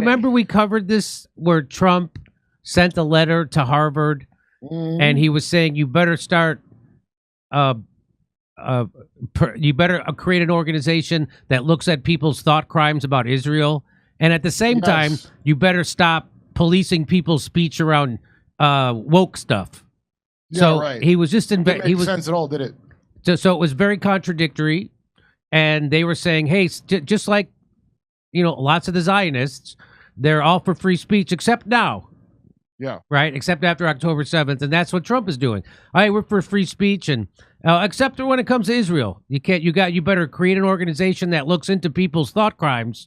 remember we covered this where Trump sent a letter to Harvard and he was saying you better start you better create an organization that looks at people's thought crimes about Israel, and at the same time you better stop policing people's speech around woke stuff. Yeah, so right. he was just Didn't make sense at all, did it? So it was very contradictory, and they were saying, hey, just like, you know, lots of the Zionists, they're all for free speech except now. Yeah. Right? Except after October 7th, and that's what Trump is doing. All right, we're for free speech, and except when it comes to Israel. You better create an organization that looks into people's thought crimes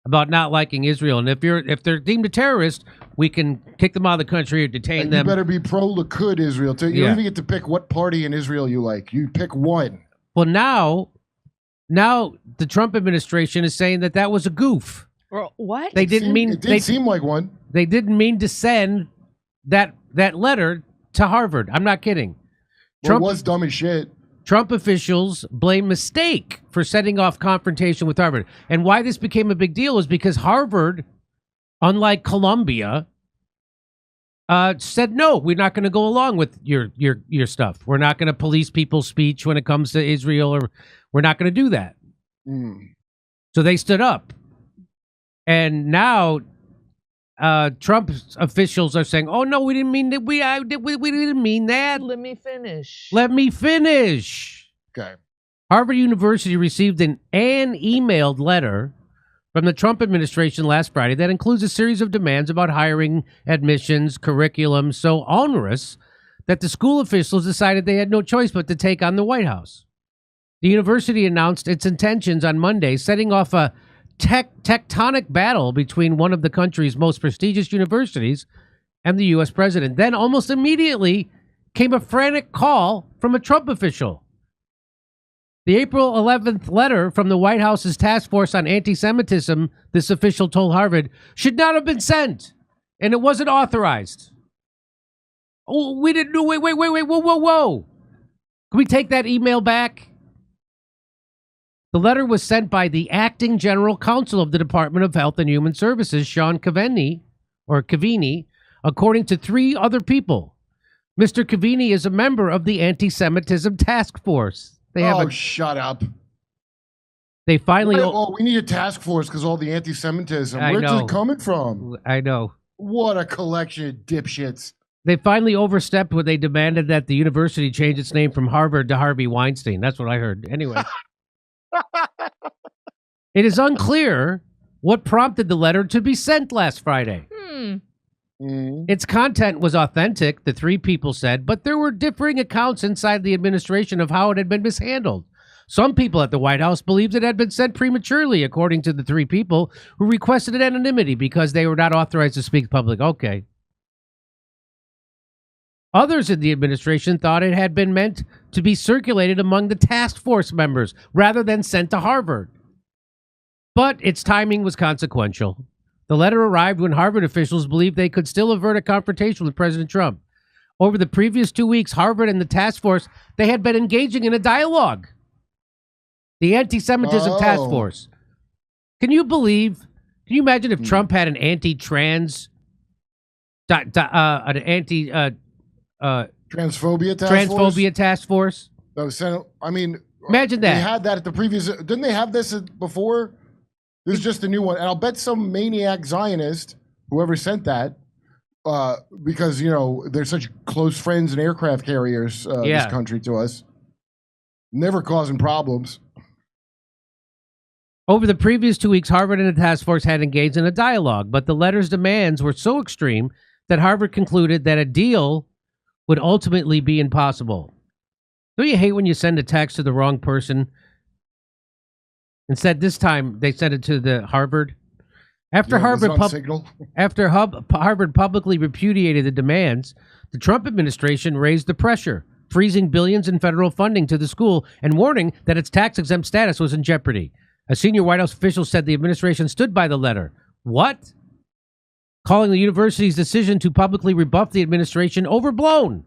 about not liking Israel, and if they're deemed a terrorist, we can kick them out of the country or detain them. You better be pro-Likud Israel too. You don't even get to pick what party in Israel you like. You pick one. Well, now the Trump administration is saying that was a goof. What? They didn't mean. It did seem like one. They didn't mean to send that letter to Harvard. I'm not kidding. Well, it was dumb as shit. Trump officials blame mistake for setting off confrontation with Harvard. And why this became a big deal is because Harvard, unlike Columbia, said, no, we're not going to go along with your stuff. We're not going to police people's speech when it comes to Israel, or we're not going to do that. So they stood up. And now Trump's officials are saying, oh, no, we didn't mean that. We didn't mean that. Let me finish. Let me finish. Okay. Harvard University received an emailed letter from the Trump administration last Friday that includes a series of demands about hiring, admissions, curriculum so onerous that the school officials decided they had no choice but to take on the White House. The university announced its intentions on Monday, setting off a tectonic battle between one of the country's most prestigious universities and the U.S. president. Then almost immediately came a frantic call from a Trump official. The April 11th letter from the White House's task force on anti-Semitism, this official told Harvard, should not have been sent, and it wasn't authorized. Oh, we didn't do, wait, whoa. Can we take that email back? The letter was sent by the acting general counsel of the Department of Health and Human Services, Sean Cavini, according to 3 other people. Mr. Cavini is a member of the anti-Semitism task force. Shut up. They finally... we need a task force because all the anti-Semitism. Where's it coming from? I know. What a collection of dipshits. They finally overstepped when they demanded that the university change its name from Harvard to Harvey Weinstein. That's what I heard. Anyway. It is unclear what prompted the letter to be sent last Friday. Its content was authentic, the 3 people said, but there were differing accounts inside the administration of how it had been mishandled. Some people at the White House believed it had been sent prematurely, according to the 3 people who requested anonymity because they were not authorized to speak public. Okay. Others in the administration thought it had been meant to be circulated among the task force members rather than sent to Harvard. But its timing was consequential. The letter arrived when Harvard officials believed they could still avert a confrontation with President Trump. Over the previous 2 weeks, Harvard and the task force, they had been engaging in a dialogue. The anti-Semitism task force. Can you imagine if Trump had an anti-trans, transphobia task force? Imagine that. They had that at the previous. Didn't they have this before? This is just a new one, and I'll bet some maniac Zionist, whoever sent that, because they're such close friends and aircraft carriers, this country to us, never causing problems. Over the previous 2 weeks, Harvard and the task force had engaged in a dialogue, but the letter's demands were so extreme that Harvard concluded that a deal would ultimately be impossible. Don't you hate when you send a text to the wrong person? Instead, this time they sent it to the Harvard. After Harvard publicly repudiated the demands, the Trump administration raised the pressure, freezing billions in federal funding to the school and warning that its tax-exempt status was in jeopardy. A senior White House official said the administration stood by the letter. What? Calling the university's decision to publicly rebuff the administration overblown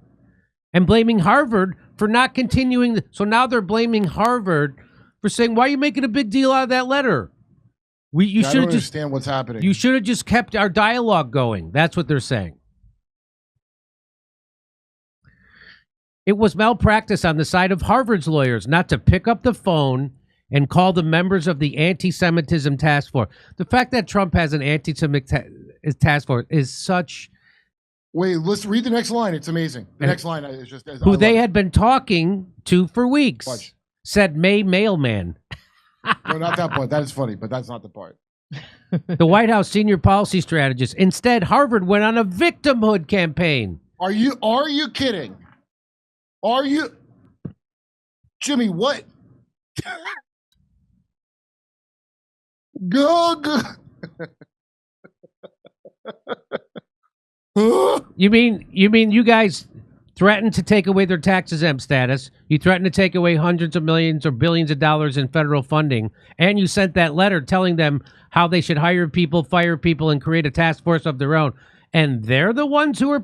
and blaming Harvard for not continuing. So now they're blaming Harvard for saying, why are you making a big deal out of that letter? You I should don't have just understand what's happening. you should have just kept our dialogue going. That's what they're saying. It was malpractice on the side of Harvard's lawyers not to pick up the phone and call the members of the anti-Semitism task force. The fact that Trump has an anti-Semitic task force is such... Wait, let's read the next line. It's amazing. The next line is just... Who they had been talking to for weeks. Watch. Said May mailman. No, not that part. That is funny, but that's not the part. The White House senior policy strategist. Instead, Harvard went on a victimhood campaign. Are you kidding? Are you... Jimmy, what? Go. You mean you guys threatened to take away their tax-exempt status, you threatened to take away hundreds of millions or billions of dollars in federal funding, and you sent that letter telling them how they should hire people, fire people, and create a task force of their own, and they're the ones who are...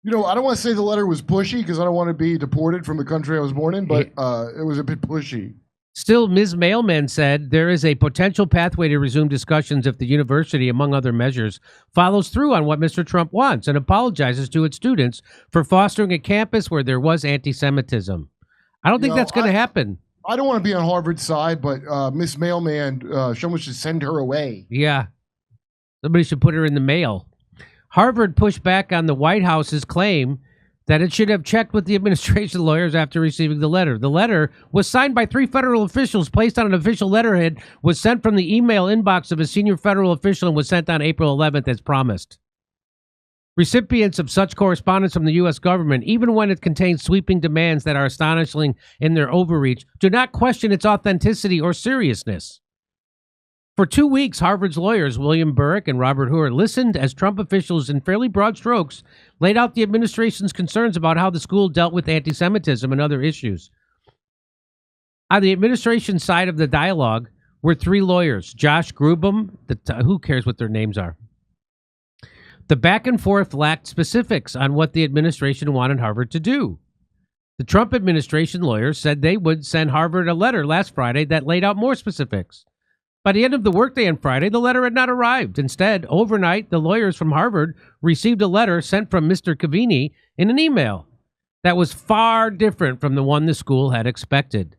You know, I don't want to say the letter was pushy because I don't want to be deported from the country I was born in, but it was a bit pushy. Still, Ms. Mailman said there is a potential pathway to resume discussions if the university, among other measures, follows through on what Mr. Trump wants and apologizes to its students for fostering a campus where there was anti-Semitism. I don't think that's going to happen. I don't want to be on Harvard's side, but Miss Mailman, someone should send her away. Yeah. Somebody should put her in the mail. Harvard pushed back on the White House's claim that it should have checked with the administration lawyers after receiving the letter. The letter was signed by 3 federal officials, placed on an official letterhead, was sent from the email inbox of a senior federal official, and was sent on April 11th as promised. Recipients of such correspondence from the U.S. government, even when it contains sweeping demands that are astonishing in their overreach, do not question its authenticity or seriousness. For 2 weeks, Harvard's lawyers, William Burrick and Robert Hoover, listened as Trump officials, in fairly broad strokes, laid out the administration's concerns about how the school dealt with anti-Semitism and other issues. On the administration side of the dialogue were 3 lawyers, Josh Grubem, who cares what their names are. The back and forth lacked specifics on what the administration wanted Harvard to do. The Trump administration lawyers said they would send Harvard a letter last Friday that laid out more specifics. By the end of the workday on Friday, the letter had not arrived. Instead, overnight, the lawyers from Harvard received a letter sent from Mr. McIlhany in an email that was far different from the one the school had expected.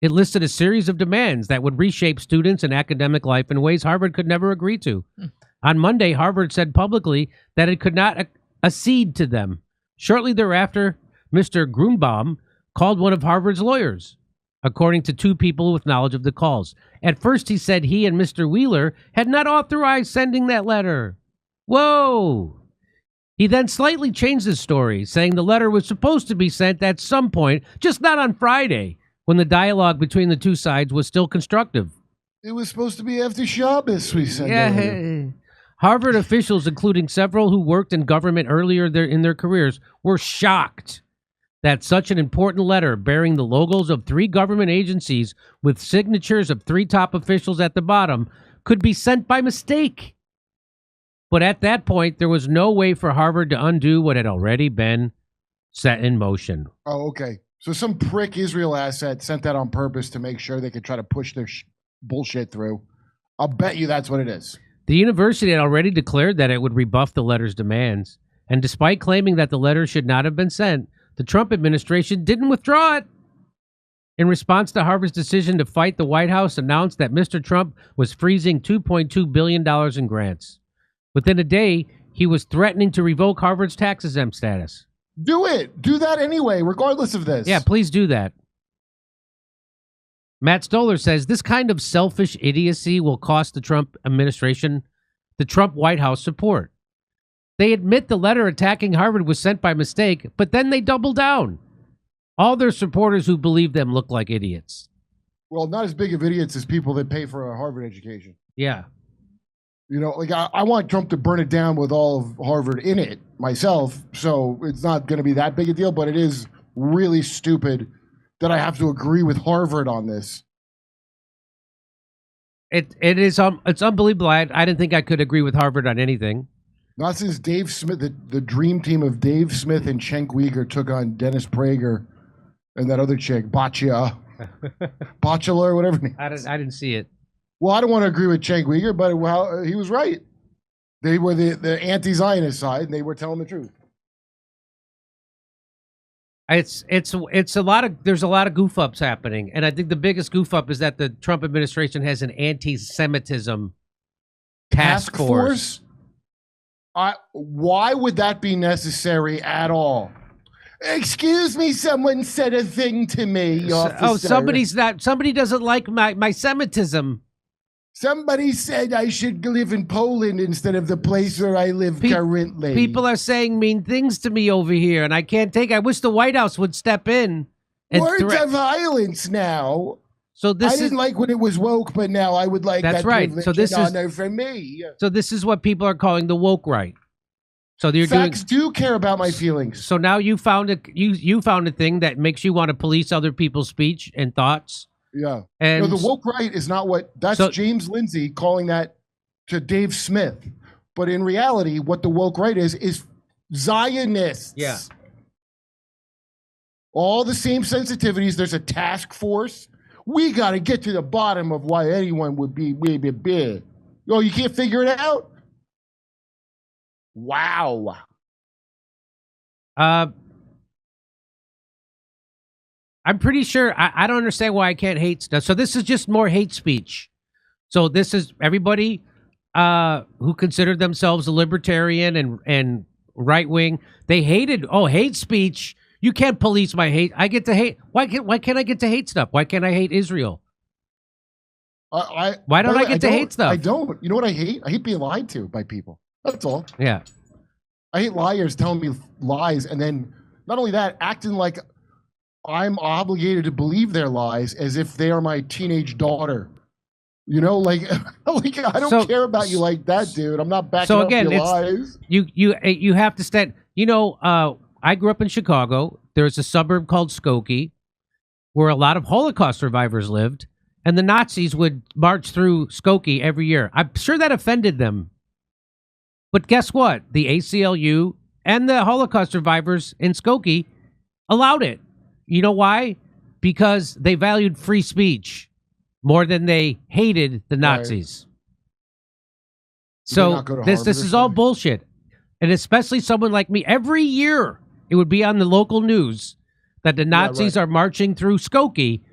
It listed a series of demands that would reshape students and academic life in ways Harvard could never agree to. On Monday, Harvard said publicly that it could not accede to them. Shortly thereafter, Mr. Grunbaum called one of Harvard's lawyers, according to 2 people with knowledge of the calls. At first, he said he and Mr. Wheeler had not authorized sending that letter. Whoa! He then slightly changed his story, saying the letter was supposed to be sent at some point, just not on Friday, when the dialogue between the 2 sides was still constructive. It was supposed to be after Shabbos, we said. Yeah. Harvard officials, including several who worked in government earlier in their careers, were shocked that such an important letter bearing the logos of 3 government agencies with signatures of 3 top officials at the bottom could be sent by mistake. But at that point, there was no way for Harvard to undo what had already been set in motion. Oh, okay. So some prick Israel asset sent that on purpose to make sure they could try to push their bullshit through. I'll bet you that's what it is. The university had already declared that it would rebuff the letter's demands. And despite claiming that the letter should not have been sent, the Trump administration didn't withdraw it. In response to Harvard's decision to fight, the White House announced that Mr. Trump was freezing $2.2 billion in grants. Within a day, he was threatening to revoke Harvard's tax-exempt status. Do it. Do that anyway, regardless of this. Yeah, please do that. Matt Stoller says this kind of selfish idiocy will cost the Trump administration, the Trump White House support. They admit the letter attacking Harvard was sent by mistake, but then they double down. All their supporters who believe them look like idiots. Well, not as big of idiots as people that pay for a Harvard education. Yeah. You know, like I want Trump to burn it down with all of Harvard in it myself, so it's not going to be that big a deal, but it is really stupid that I have to agree with Harvard on this. It's unbelievable. I didn't think I could agree with Harvard on anything. Not since Dave Smith, the dream team of Dave Smith and Cenk Uygur took on Dennis Prager and that other chick, Boccia or whatever. I didn't see it. Well, I don't want to agree with Cenk Uygur, but well, he was right. They were the anti-Zionist side, and they were telling the truth. It's a lot of there's a lot of goof ups happening, and I think the biggest goof up is that the Trump administration has an anti-Semitism task force. Why would that be necessary at all? Excuse me, someone said a thing to me. Officer. Somebody doesn't like my Semitism. Somebody said I should live in Poland instead of the place where I live currently. People are saying mean things to me over here, and I can't take it. I wish the White House would step in. Words of violence now. So I didn't like when it was woke, but now I would like that's that right. So this is honor for me. So this is what people are calling the woke right. So you're Facts do care about my feelings. So now you found a thing that makes you want to police other people's speech and thoughts. Yeah. And no, the woke right is not that's James Lindsay calling that to Dave Smith. But in reality, what the woke right is Zionists. Yeah. All the same sensitivities. There's a task force. We got to get to the bottom of why anyone would be big. Oh, you can't figure it out? Wow. I'm pretty sure I don't understand why I can't hate stuff. So this is just more hate speech. So this is everybody who considered themselves a libertarian and right wing. They hated hate speech. You can't police my hate. I get to hate. Why can't I get to hate stuff? Why can't I hate Israel? Why don't I get to hate stuff? I don't. You know what I hate? I hate being lied to by people. That's all. Yeah. I hate liars telling me lies, and then not only that, acting like I'm obligated to believe their lies as if they are my teenage daughter. You know, like I don't care about you like that, dude. I'm not backing up your lies. You have to stand. You know, I grew up in Chicago. There's a suburb called Skokie where a lot of Holocaust survivors lived, and the Nazis would march through Skokie every year. I'm sure that offended them. But guess what? The ACLU and the Holocaust survivors in Skokie allowed it. You know why? Because they valued free speech more than they hated the Nazis. Right. So this is all bullshit. And especially someone like me, every year it would be on the local news that the Nazis are marching through Skokie,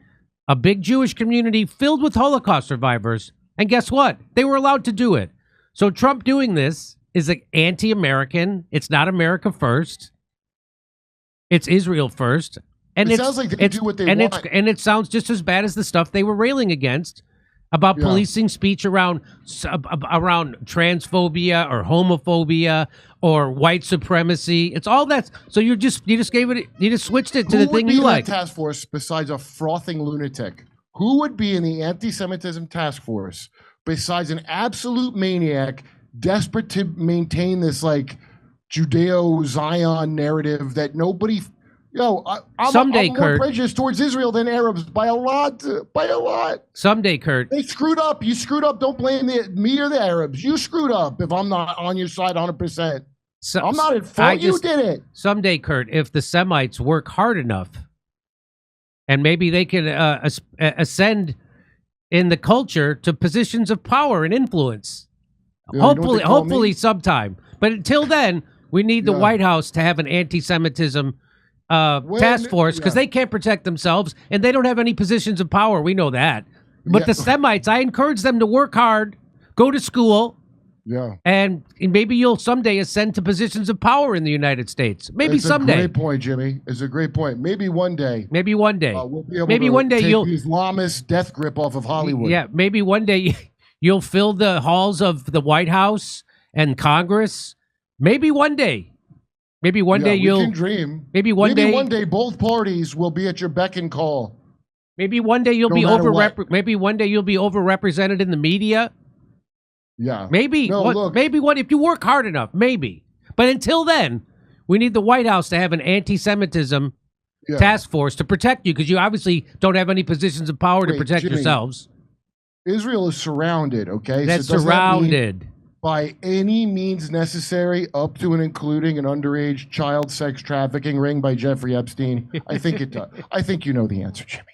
a big Jewish community filled with Holocaust survivors. And guess what? They were allowed to do it. So Trump doing this is anti-American. It's not America first. It's Israel first. And it sounds like they do what they want. And it sounds just as bad as the stuff they were railing against about policing speech around transphobia or homophobia or white supremacy. It's all that. So you just switched it to the thing you like. Who would be in that task force besides a frothing lunatic? Who would be in the anti-Semitism task force besides an absolute maniac desperate to maintain this like Judeo-Zion narrative that nobody... I'm more prejudiced towards Israel than Arabs by a lot. Someday, Kurt. They screwed up. You screwed up. Don't blame me or the Arabs. You screwed up if I'm not on your side 100%. I'm not at fault. You did it. Someday, Kurt, if the Semites work hard enough, and maybe they can ascend in the culture to positions of power and influence. Hopefully sometime. But until then, we need the White House to have an anti-Semitism task force because they can't protect themselves and they don't have any positions of power. We know that. But the Semites, I encourage them to work hard, go to school, and maybe you'll someday ascend to positions of power in the United States. Maybe someday. It's a great point, Jimmy. It's a great point. Maybe one day. We'll be able to take the Islamist death grip off of Hollywood. Yeah, maybe one day you'll fill the halls of the White House and Congress. Maybe one day. Maybe one day you'll can dream. Maybe one day both parties will be at your beck and call. Maybe one day you'll be maybe one day you'll be overrepresented in the media. Yeah. Maybe if you work hard enough, maybe. But until then, we need the White House to have an anti-Semitism task force to protect you because you obviously don't have any positions of power to protect yourselves. Israel is surrounded, okay? That's surrounded. By any means necessary, up to and including an underage child sex trafficking ring by Jeffrey Epstein? I think it does. I think you know the answer, Jimmy.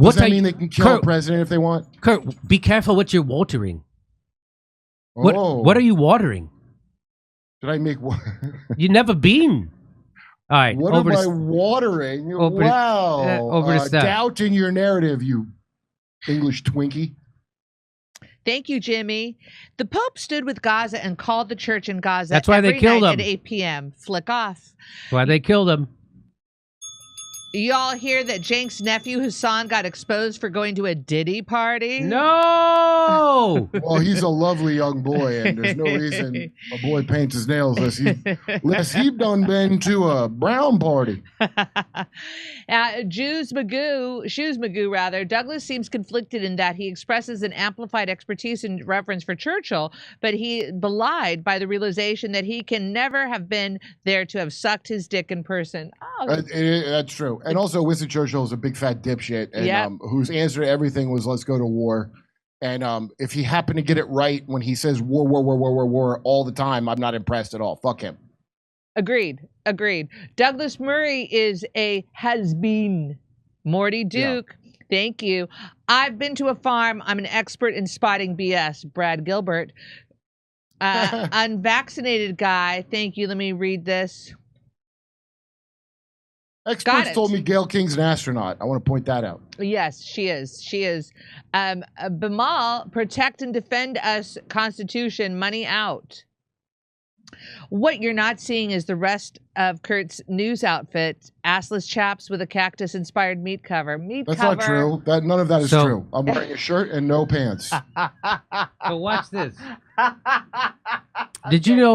Does that mean they can kill a president if they want? Kurt, be careful what you're watering. Oh. What are you watering? Did I make You never been. All right. What am I watering? Wow. Over to Steph. Doubt in your narrative, you English Twinkie. Thank you, Jimmy. The Pope stood with Gaza and called the church in Gaza. That's why they killed him at 8 p.m. Flick off. That's why they killed him. Y'all hear that Cenk's nephew Hassan got exposed for going to a Diddy party? No! Well, he's a lovely young boy, and there's no reason a boy paints his nails unless he done been to a brown party. Shoes Magoo rather. Douglas seems conflicted in that he expresses an amplified expertise in reverence for Churchill, but he belied by the realization that he can never have been there to have sucked his dick in person. Oh, that's true. And also, Winston Churchill is a big fat dipshit, and whose answer to everything was "Let's go to war." And if he happened to get it right when he says "war, war, war, war, war, war" all the time, I'm not impressed at all. Fuck him. Agreed. Douglas Murray is a has-been. Morty Duke, thank you. I've been to a farm. I'm an expert in spotting BS. Brad Gilbert. Unvaccinated guy, thank you. Let me read this. Experts told me Gail King's an astronaut. I want to point that out. Yes, she is. Bimal, protect and defend us, Constitution, money out. What you're not seeing is the rest of Kurt's news outfit, assless chaps with a cactus-inspired meat cover. That's not true. None of that is true. I'm wearing a shirt and no pants. So watch this. Did you know